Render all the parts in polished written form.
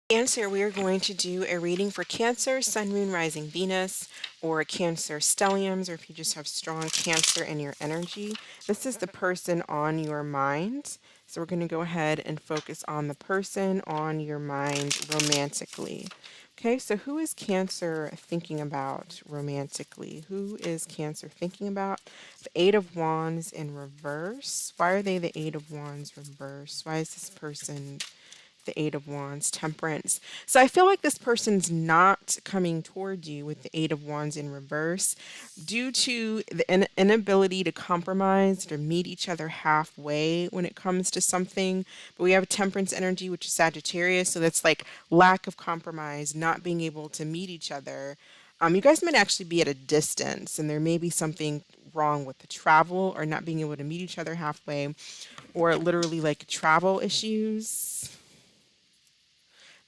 Cancer, we are going to do a reading for Cancer, Sun, Moon, Rising, Venus, or Cancer stelliums, or if you just have strong Cancer in your energy. This is the person on your mind. So we're going to go ahead and focus on the person on your mind romantically. Okay, so who is Cancer thinking about romantically? Who is Cancer thinking about? The Eight of Wands in reverse. Why are they the Eight of Wands reverse? Why is this person the Eight of Wands, Temperance? So I feel like this person's not coming toward you with the Eight of Wands in reverse due to the inability to compromise or meet each other halfway when it comes to something. But we have Temperance energy, which is Sagittarius. So that's like lack of compromise, not being able to meet each other. You guys might actually be at a distance, and there may be something wrong with the travel or not being able to meet each other halfway, or literally like travel issues.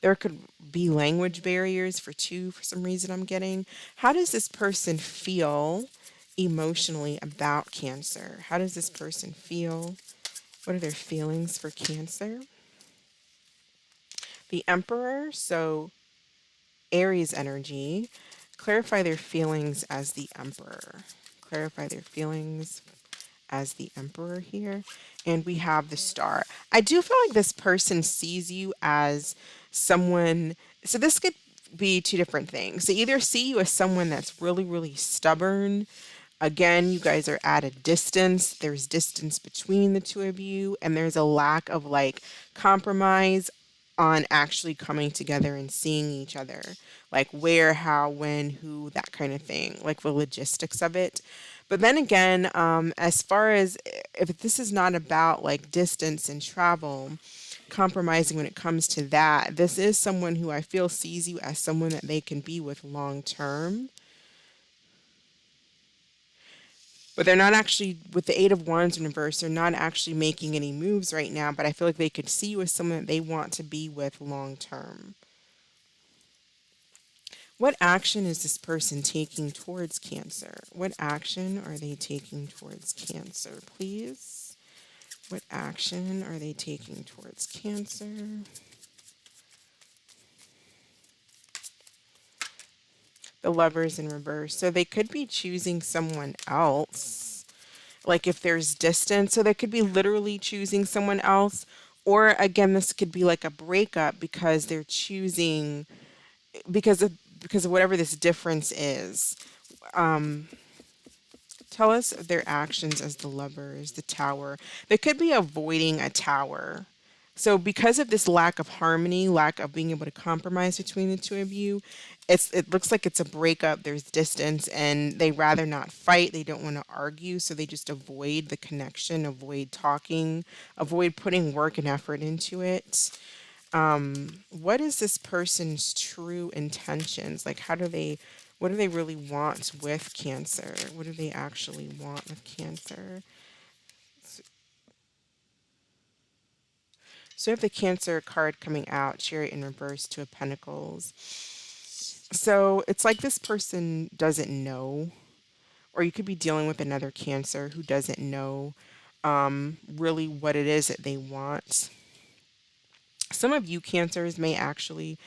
There could be language barriers for two for some reason I'm getting. How does this person feel emotionally about Cancer? How does this person feel? What are their feelings for Cancer? The Emperor, so Aries energy. Clarify their feelings as the Emperor. Clarify their feelings as the Emperor here. And we have the Star. I do feel like this person sees you as someone. So this could be two different things. They either see you as someone that's really, really stubborn. Again, you guys are at a distance. There's distance between the two of you, and there's a lack of like compromise on actually coming together and seeing each other. Like where, how, when, who, that kind of thing, like the logistics of it. But then again, as far as if this is not about like distance and travel, compromising when it comes to that, this is someone who I feel sees you as someone that they can be with long term. But they're not actually, with the Eight of Wands in reverse, they're not actually making any moves right now. But I feel like they could see you as someone that they want to be with long term. What action is this person taking towards Cancer? What action are they taking towards Cancer, please? What action are they taking towards Cancer? The Lovers in reverse. So they could be choosing someone else. Like if there's distance, so they could be literally choosing someone else. Or again, this could be like a breakup because they're choosing because of whatever this difference is. Tell us their actions as the Lovers, the Tower. They could be avoiding a tower. So because of this lack of harmony, lack of being able to compromise between the two of you, it looks like it's a breakup. There's distance, and they rather not fight. They don't want to argue, so they just avoid the connection, avoid talking, avoid putting work and effort into it. What is this person's true intentions? Like, what do they really want with Cancer? What do they actually want with Cancer? So, we have the Cancer card coming out, Chariot in reverse, Two of Pentacles. So, it's like this person doesn't know, or you could be dealing with another Cancer who doesn't know really what it is that they want. Some of you Cancers may actually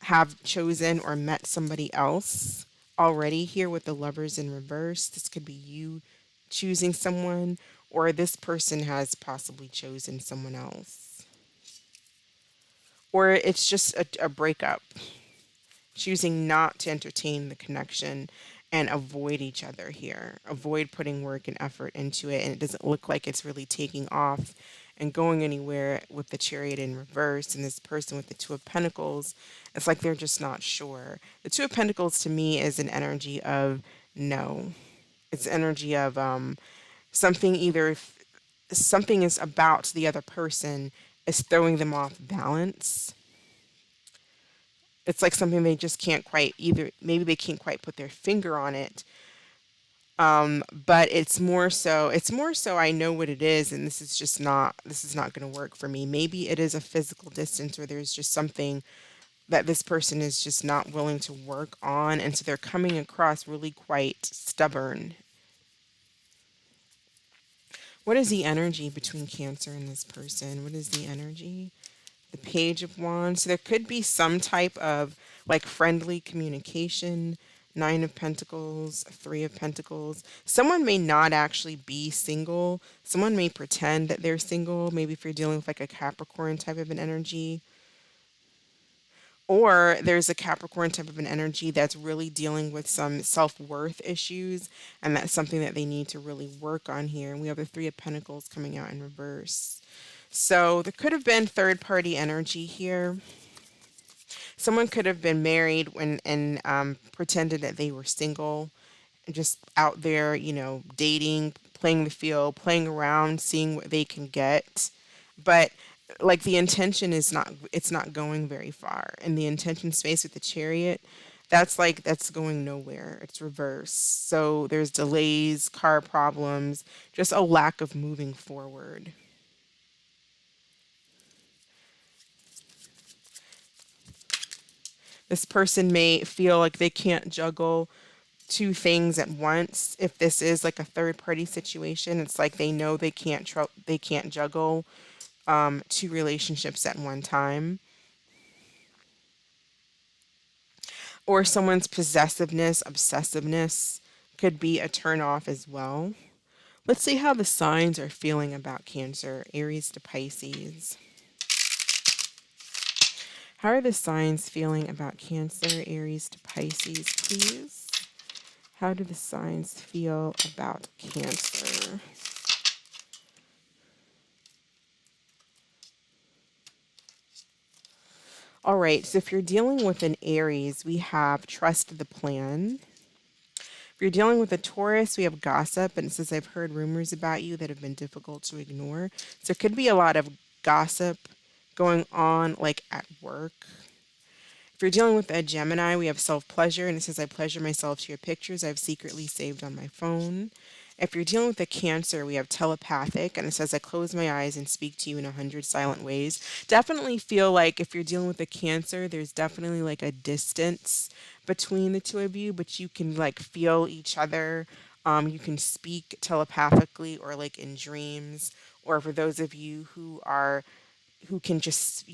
have chosen or met somebody else already here with the Lovers in reverse. This could be you choosing someone, or this person has possibly chosen someone else. Or it's just a breakup, choosing not to entertain the connection and avoid each other here, avoid putting work and effort into it. And it doesn't look like it's really taking off and going anywhere with the Chariot in reverse and this person with the Two of Pentacles. It's like they're just not sure. The Two of Pentacles to me is an energy of no. It's energy of something, either something is about the other person is throwing them off balance. It's like something they just can't quite, either maybe they can't quite put their finger on it. But it's more so I know what it is, and this is not going to work for me. Maybe it is a physical distance, or there's just something that this person is just not willing to work on, and so they're coming across really quite stubborn. What is the energy between Cancer and this person? What is the energy? the Page of Wands. So there could be some type of like friendly communication. Nine of Pentacles, Three of Pentacles. Someone may not actually be single. Someone may pretend that they're single. Maybe if you're dealing with like a Capricorn type of an energy. Or there's a Capricorn type of an energy that's really dealing with some self-worth issues, and that's something that they need to really work on here. And we have the Three of Pentacles coming out in reverse. So there could have been third-party energy here. Someone could have been married and pretended that they were single, and just out there, dating, playing the field, playing around, seeing what they can get. But like the intention is not, it's not going very far. And the intention space with the Chariot, that's going nowhere. It's reverse. So there's delays, car problems, just a lack of moving forward. This person may feel like they can't juggle two things at once. If this is like a third party situation, it's like they know they can't juggle two relationships at one time. Or someone's possessiveness, obsessiveness could be a turn off as well. Let's see how the signs are feeling about Cancer, Aries to Pisces. How are the signs feeling about Cancer, Aries to Pisces, please? How do the signs feel about Cancer? All right, so if you're dealing with an Aries, we have trust the plan. If you're dealing with a Taurus, we have gossip, and it says, I've heard rumors about you that have been difficult to ignore. So it could be a lot of gossip going on, like at work. If you're dealing with a Gemini, we have self-pleasure, and it says, I pleasure myself to your pictures I've secretly saved on my phone. If you're dealing with a Cancer, we have telepathic, and it says, I close my eyes and speak to you in 100 silent ways. Definitely feel like if you're dealing with a Cancer, there's definitely like a distance between the two of you, but you can like feel each other. You can speak telepathically or like in dreams, or for those of you who can just,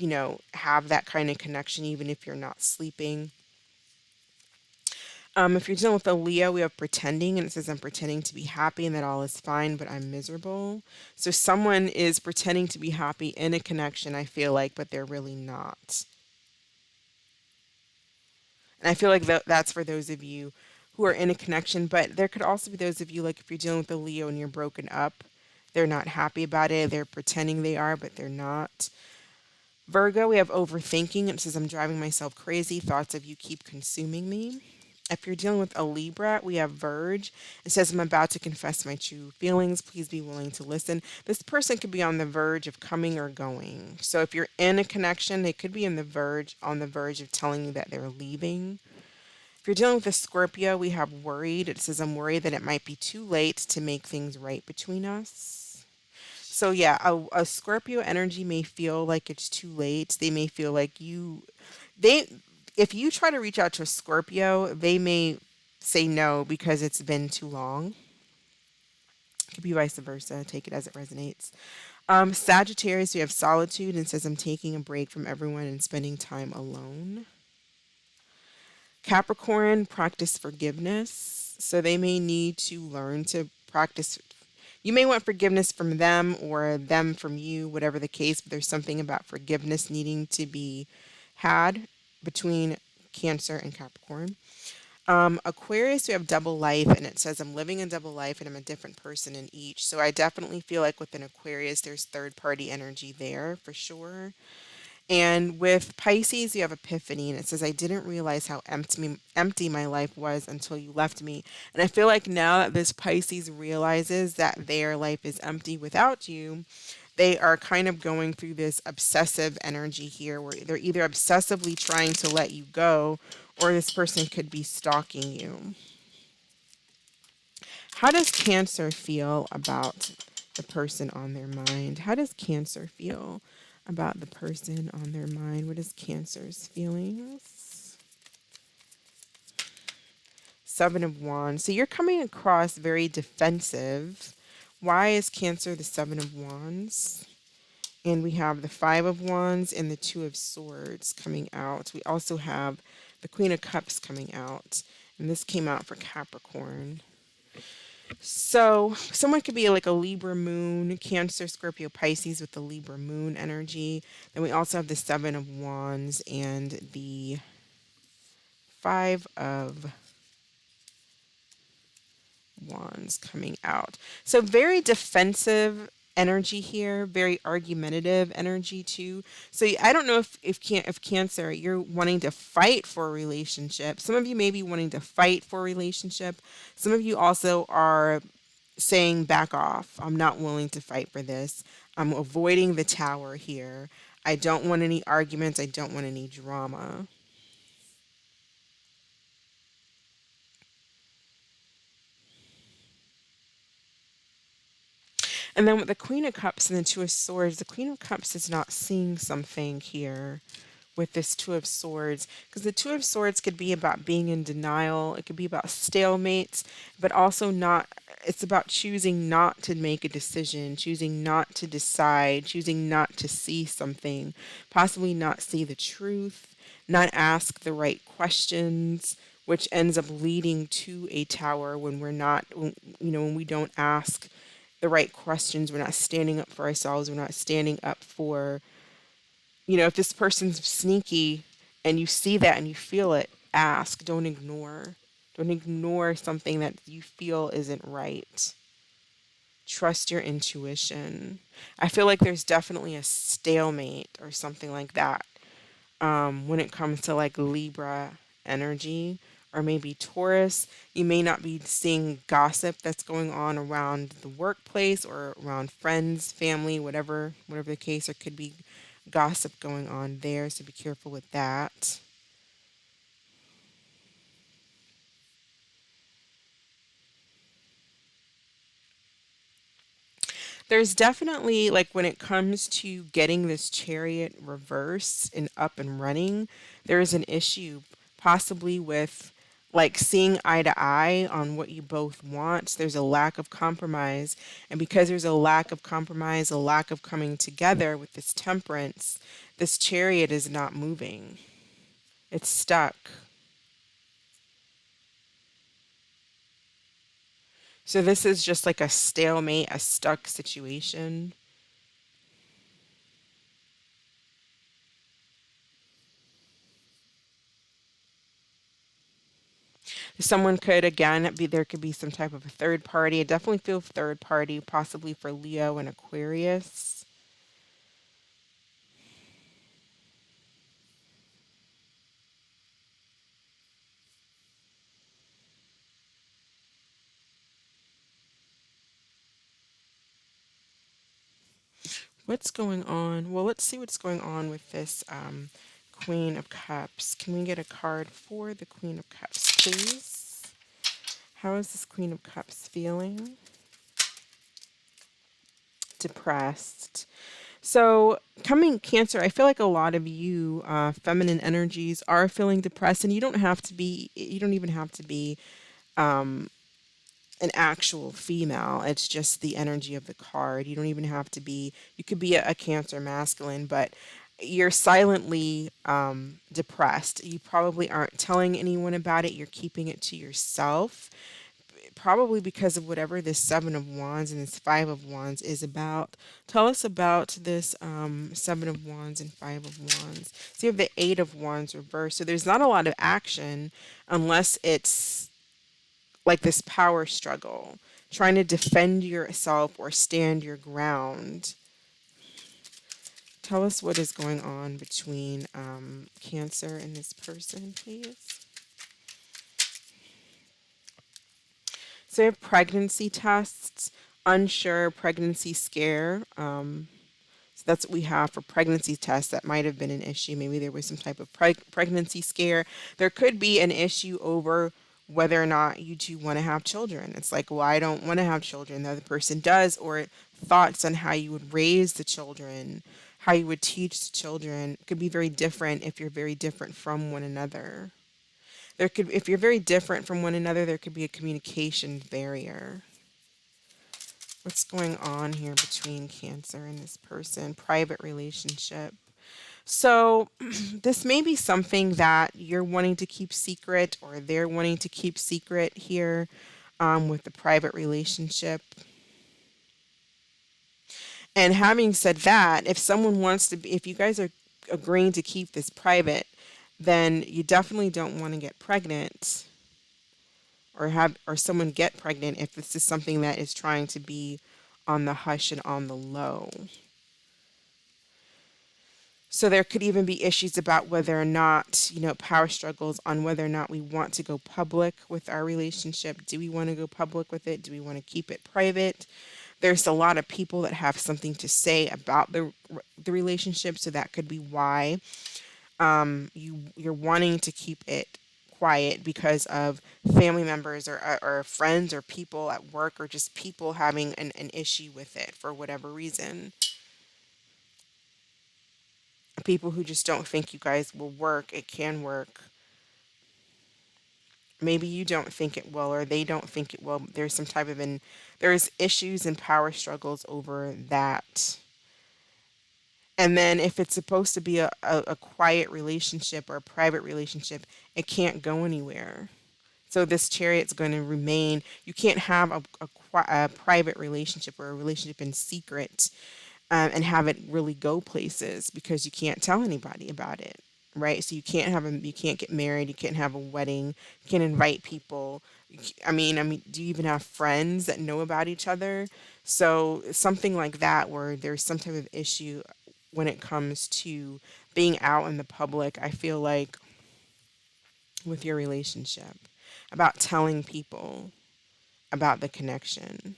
have that kind of connection even if you're not sleeping. If you're dealing with a Leo, we have pretending, and it says, I'm pretending to be happy and that all is fine, but I'm miserable. So someone is pretending to be happy in a connection, I feel like, but they're really not. And I feel like that's for those of you who are in a connection, but there could also be those of you, like if you're dealing with a Leo and you're broken up, they're not happy about it. They're pretending they are, but they're not. Virgo, we have overthinking. It says, I'm driving myself crazy. Thoughts of you keep consuming me. If you're dealing with a Libra, we have Verge. It says, I'm about to confess my true feelings. Please be willing to listen. This person could be on the verge of coming or going. So if you're in a connection, they could be on the verge of telling you that they're leaving. If you're dealing with a Scorpio, we have worried. It says, I'm worried that it might be too late to make things right between us. So yeah, a Scorpio energy may feel like it's too late. They may feel like they, if you try to reach out to a Scorpio, they may say no because it's been too long. It could be vice versa. Take it as it resonates. Sagittarius, we have solitude and says, I'm taking a break from everyone and spending time alone. Capricorn, practice forgiveness. So they may need to learn to practice. You may want forgiveness from them or them from you, whatever the case, but there's something about forgiveness needing to be had between Cancer and Capricorn. Aquarius, we have double life, and it says, I'm living a double life and I'm a different person in each. So I definitely feel like with an Aquarius, there's third party energy there for sure. And with Pisces, you have Epiphany, and it says, I didn't realize how empty my life was until you left me. And I feel like now that this Pisces realizes that their life is empty without you, they are kind of going through this obsessive energy here where they're either obsessively trying to let you go or this person could be stalking you. How does Cancer feel about the person on their mind? How does Cancer feel about the person on their mind? What is Cancer's feelings? Seven of Wands. So you're coming across very defensive. Why is Cancer the Seven of Wands? And we have the Five of Wands and the Two of Swords coming out. We also have the Queen of Cups coming out. And this came out for Capricorn. So someone could be like a Libra Moon, Cancer, Scorpio, Pisces with the Libra Moon energy. Then we also have the Seven of Wands and the Five of Wands coming out. So very defensive energy here, very argumentative energy too. So I don't know if Cancer, you're wanting to fight for a relationship. Some of you may be wanting to fight for a relationship. Some of you also are saying back off. I'm not willing to fight for this. I'm avoiding the tower here. I don't want any arguments. I don't want any drama. And then with the Queen of Cups and the Two of Swords, the Queen of Cups is not seeing something here with this Two of Swords, because the Two of Swords could be about being in denial. It could be about stalemates, but also not, it's about choosing not to make a decision, choosing not to decide, choosing not to see something, possibly not see the truth, not ask the right questions, which ends up leading to a tower when we're not, when we don't ask the right questions. We're not standing up for ourselves. We're not standing up for, if this person's sneaky and you see that and you feel it, ask. Don't ignore. Don't ignore something that you feel isn't right. Trust your intuition. I feel like there's definitely a stalemate or something like that when it comes to like Libra energy or maybe Taurus. You may not be seeing gossip that's going on around the workplace or around friends, family, whatever the case. There could be gossip going on there, so be careful with that. There's definitely, like, when it comes to getting this chariot reversed and up and running, there is an issue possibly with like seeing eye to eye on what you both want. There's a lack of compromise. And because there's a lack of compromise, a lack of coming together with this temperance, this chariot is not moving. It's stuck. So this is just like a stalemate, a stuck situation. Someone could again be, there could be some type of a third party. I definitely feel third party, possibly for Leo and Aquarius. What's going on? Well, let's see what's going on with this Queen of Cups. Can we get a card for the Queen of Cups, please? How is this Queen of Cups feeling? Depressed. So, coming Cancer, I feel like a lot of you feminine energies are feeling depressed, and you don't have to be. You don't even have to be an actual female. It's just the energy of the card. You don't even have to be. You could be a Cancer masculine, but you're silently depressed. You probably aren't telling anyone about it. You're keeping it to yourself, probably because of whatever this Seven of Wands and this Five of Wands is about. Tell us about this Seven of Wands and Five of Wands. So you have the Eight of Wands reversed. So there's not a lot of action unless it's like this power struggle, trying to defend yourself or stand your ground. Tell us what is going on between Cancer and this person, please. So, you have pregnancy tests, unsure, pregnancy scare. So that's what we have for pregnancy tests. That might have been an issue. Maybe there was some type of pregnancy scare. There could be an issue over whether or not you two want to have children. It's like, well, I don't want to have children. The other person does, or thoughts on how you would raise the children, how you would teach the children could be very different if you're very different from one another. If you're very different from one another, there could be a communication barrier. What's going on here between Cancer and this person? Private relationship. So, this may be something that you're wanting to keep secret, or they're wanting to keep secret here, with the private relationship. And having said that, if someone wants to be, if you guys are agreeing to keep this private, then you definitely don't want to get pregnant, or have, or someone get pregnant if this is something that is trying to be on the hush and on the low. So there could even be issues about whether or not, power struggles on whether or not we want to go public with our relationship. Do we want to go public with it? Do we want to keep it private? There's a lot of people that have something to say about the relationship, so that could be why you're wanting to keep it quiet, because of family members, or friends, or people at work, or just people having an issue with it for whatever reason. People who just don't think you guys will work. It can work. Maybe you don't think it will, or they don't think it will. There's some type of there's issues and power struggles over that. And then if it's supposed to be a quiet relationship or a private relationship, it can't go anywhere. So this chariot's going to remain. You can't have a private relationship, or a relationship in secret, and have it really go places, because you can't tell anybody about it, right? So you can't get married, you can't have a wedding, you can't invite people. I mean, do you even have friends that know about each other? So something like that, where there's some type of issue when it comes to being out in the public, I feel like, with your relationship, about telling people about the connection.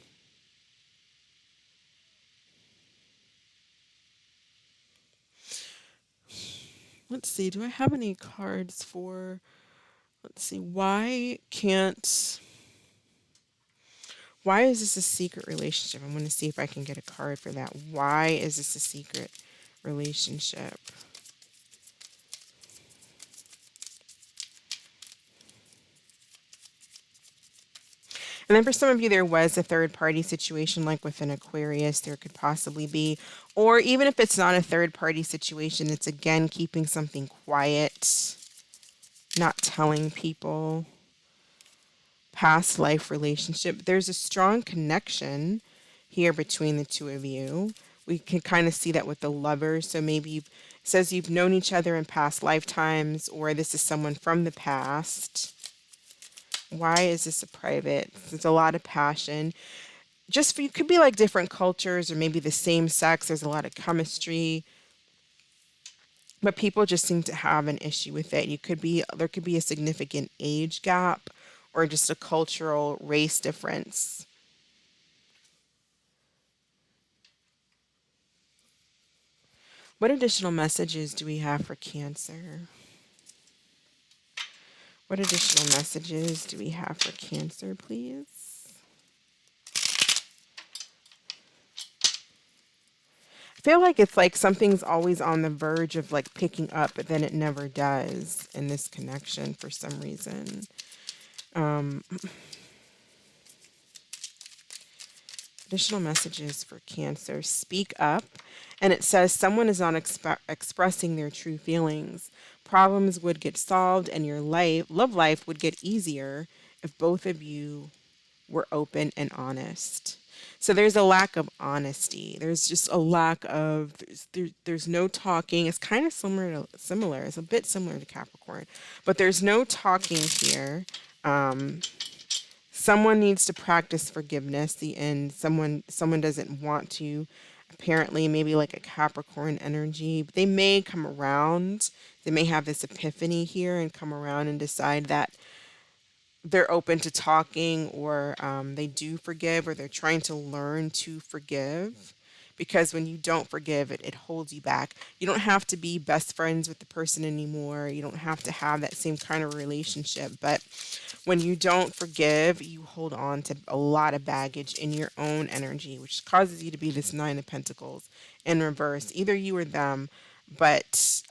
Let's see, do I have any cards for, let's see, why is this a secret relationship? I'm going to see if I can get a card for that. Why is this a secret relationship? And then for some of you, there was a third party situation, like with an Aquarius, there could possibly be. Or even if it's not a third party situation, it's again keeping something quiet, not telling people. Past life relationship. There's a strong connection here between the two of you. We can kind of see that with the lovers. So maybe it says you've known each other in past lifetimes, or this is someone from the past. Why is this a private? There's a lot of passion. Just for, you could be like different cultures, or maybe the same sex. There's a lot of chemistry, but people just seem to have an issue with it. There could be a significant age gap, or just a cultural race difference. What additional messages do we have for Cancer? What additional messages do we have for Cancer, please? I feel like it's like something's always on the verge of like picking up, but then it never does in this connection for some reason. Um, Additional messages for Cancer. Speak up. And it says someone is not expressing their true feelings. Problems would get solved, and your love life would get easier if both of you were open and honest. So there's a lack of honesty. There's just a lack of there's no talking. It's kind of similar. It's a bit similar to Capricorn, but there's no talking here. Um, Someone needs to practice forgiveness. And someone doesn't want to. Apparently, maybe like a Capricorn energy. But they may come around. They may have this epiphany here and come around and decide that they're open to talking, or they do forgive, or they're trying to learn to forgive. Because when you don't forgive, it holds you back. You don't have to be best friends with the person anymore. You don't have to have that same kind of relationship. But when you don't forgive, you hold on to a lot of baggage in your own energy, which causes you to be this Nine of Pentacles in reverse. Either you or them, but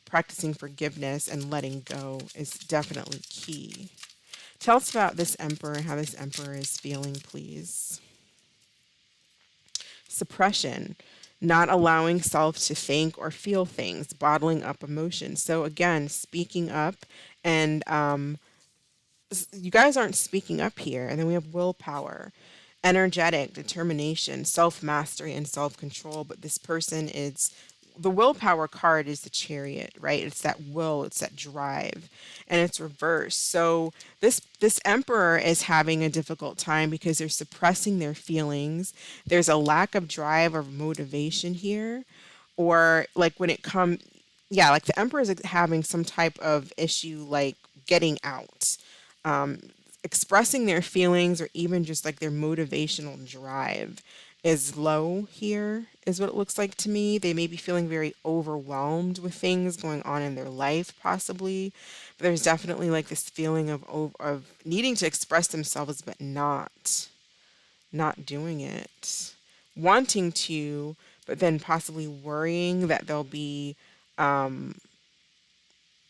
practicing forgiveness and letting go is definitely key. Tell us about this Emperor and how this Emperor is feeling, please. suppression, not allowing self to think or feel things, bottling up emotions. So again, speaking up, and you guys aren't speaking up here. And then we have willpower, energetic, determination, self mastery, and self control. But this person is the willpower card is the chariot, right? It's that will, it's that drive, and it's reversed. So this emperor is having a difficult time because they're suppressing their feelings. There's a lack of drive or motivation here, or like when it comes, yeah, like the emperor is having some type of issue, like getting out, expressing their feelings, or even just like their motivational drive is low here, is what it looks like to me. They may be feeling very overwhelmed with things going on in their life, possibly. But there's definitely like this feeling of needing to express themselves, but not doing it, wanting to, but then possibly worrying that they'll be,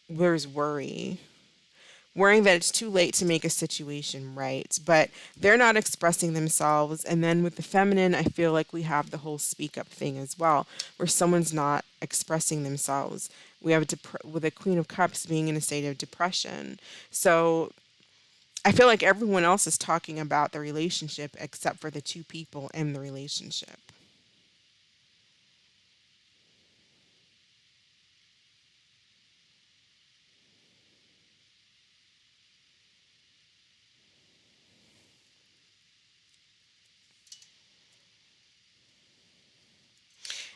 there's worrying that it's too late to make a situation right, but they're not expressing themselves. And then with the feminine, I feel like we have the whole speak up thing as well, where someone's not expressing themselves. We have with a Queen of Cups being in a state of depression. So I feel like everyone else is talking about the relationship except for the two people in the relationship.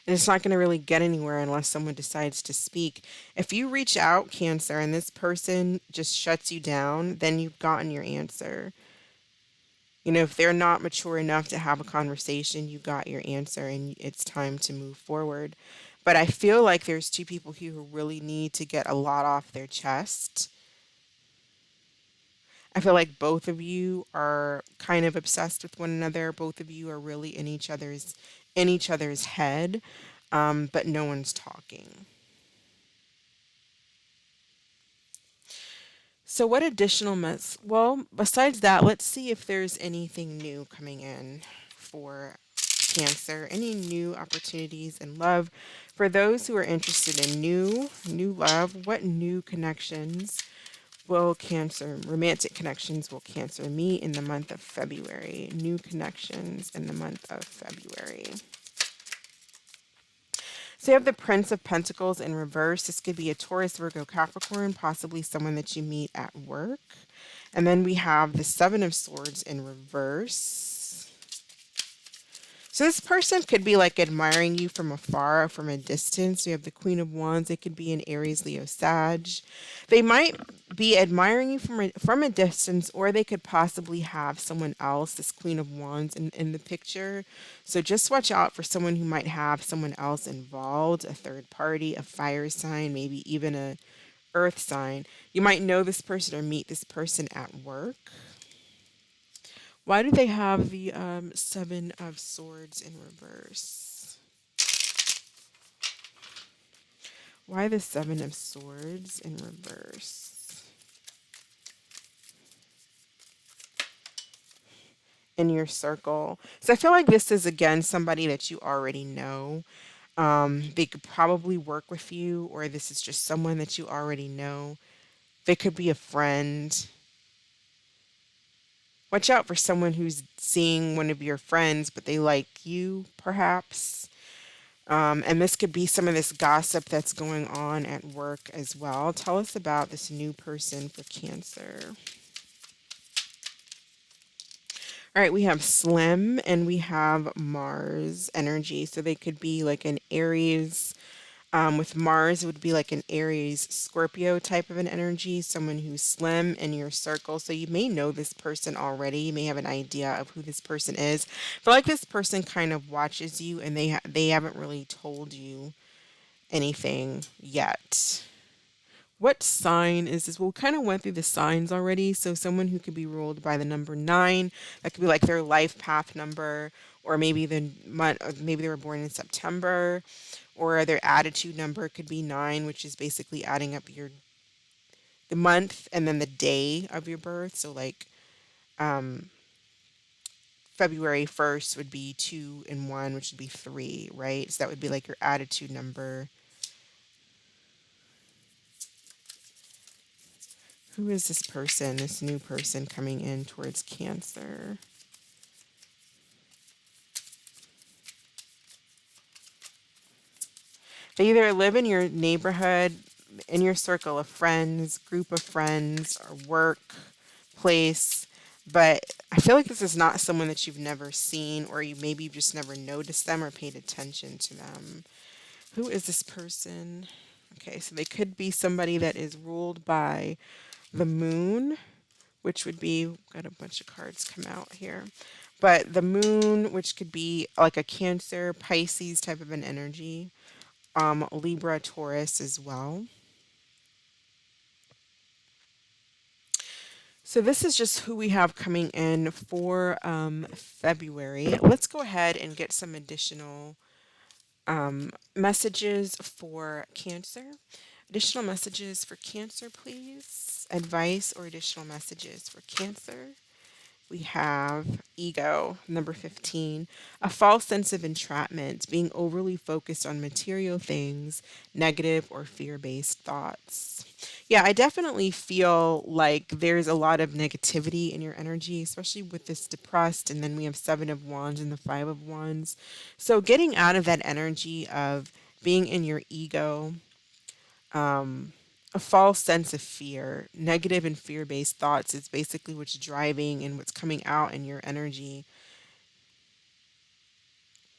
And it's not going to really get anywhere unless someone decides to speak. If you reach out, Cancer, and this person just shuts you down, then you've gotten your answer. You know, if they're not mature enough to have a conversation, you got your answer and it's time to move forward. But I feel like there's two people here who really need to get a lot off their chest. I feel like both of you are kind of obsessed with one another. Both of you are really in each other's head, but no one's talking. So, what additional mess? Well, besides that, let's see if there's anything new coming in for Cancer. Any new opportunities in love for those who are interested in new love? What new connections will Cancer, romantic connections will Cancer meet in the month of February? New connections in the month of February. So you have the Prince of Pentacles in reverse. This could be a Taurus, Virgo, Capricorn, possibly someone that you meet at work. And then we have the Seven of Swords in reverse. So this person could be like admiring you from afar or from a distance. We have the Queen of Wands. It could be an Aries, Leo, Sag. They might be admiring you from a distance, or they could possibly have someone else, this Queen of Wands, in the picture. So just watch out for someone who might have someone else involved, a third party, a fire sign, maybe even a earth sign. You might know this person or meet this person at work. Why do they have the Seven of Swords in reverse? Why the Seven of Swords in reverse? In your circle. So I feel like this is again somebody that you already know. They could probably work with you, or this is just someone that you already know. They could be a friend. Watch out for someone who's seeing one of your friends, but they like you, perhaps. And this could be some of this gossip that's going on at work as well. Tell us about this new person for Cancer. All right, we have Slim and we have Mars energy. So they could be like an Aries. With Mars, it would be like an Aries Scorpio type of an energy, someone who's slim in your circle. So you may know this person already. You may have an idea of who this person is. But like this person kind of watches you, and they haven't really told you anything yet. What sign is this? Well, we kind of went through the signs already. So someone who could be ruled by the number 9, that could be like their life path number, or maybe the month, or maybe they were born in September, or their attitude number could be 9, which is basically adding up the month and then the day of your birth. So like February 1st would be 2 and 1, which would be 3, right? So that would be like your attitude number. Who is this person, this new person coming in towards Cancer? They either live in your neighborhood, in your circle of friends, group of friends, or work place, but I feel like this is not someone that you've never seen, or you've just never noticed them or paid attention to them. Who is this person? Okay, so they could be somebody that is ruled by the moon, which would be, got a bunch of cards come out here. But the moon, which could be like a Cancer, Pisces type of an energy, Libra, Taurus as well. So this is just who we have coming in for February. Let's go ahead and get some additional messages for Cancer. Additional messages for Cancer, please. Advice or additional messages for Cancer. We have ego, number 15, a false sense of entrapment, being overly focused on material things, negative or fear based thoughts. Yeah, I definitely feel like there's a lot of negativity in your energy, especially with this depressed. And then we have Seven of Wands and the Five of Wands. So getting out of that energy of being in your ego, a false sense of fear, negative and fear based thoughts is basically what's driving and what's coming out in your energy.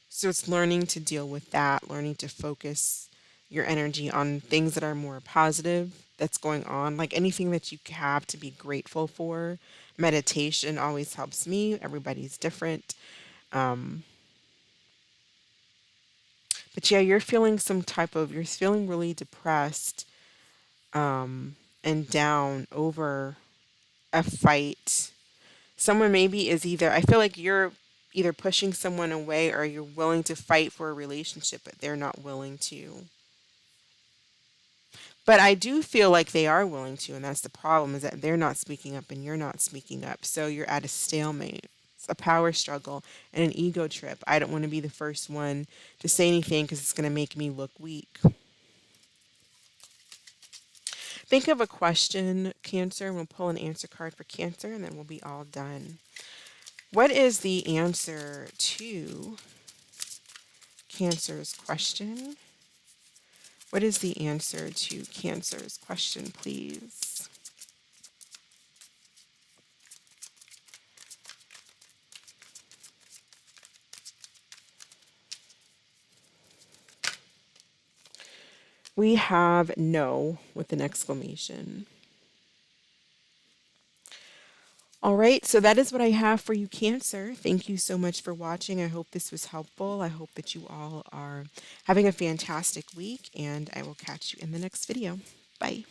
So it's learning to deal with that, learning to focus your energy on things that are more positive that's going on, like anything that you have to be grateful for. Meditation always helps me. Everybody's different. Um, but yeah, you're feeling really depressed and down over a fight. Someone maybe is either, I feel like you're either pushing someone away or you're willing to fight for a relationship, but they're not willing to. But I do feel like they are willing to, and that's the problem is that they're not speaking up and you're not speaking up. So you're at a stalemate. It's a power struggle and an ego trip. I don't want to be the first one to say anything because it's going to make me look weak. Think of a question, Cancer, and we'll pull an answer card for Cancer, and then we'll be all done. What is the answer to Cancer's question? What is the answer to Cancer's question, please? We have no with an exclamation. All right, so that is what I have for you, Cancer. Thank you so much for watching. I hope this was helpful. I hope that you all are having a fantastic week, and I will catch you in the next video. Bye.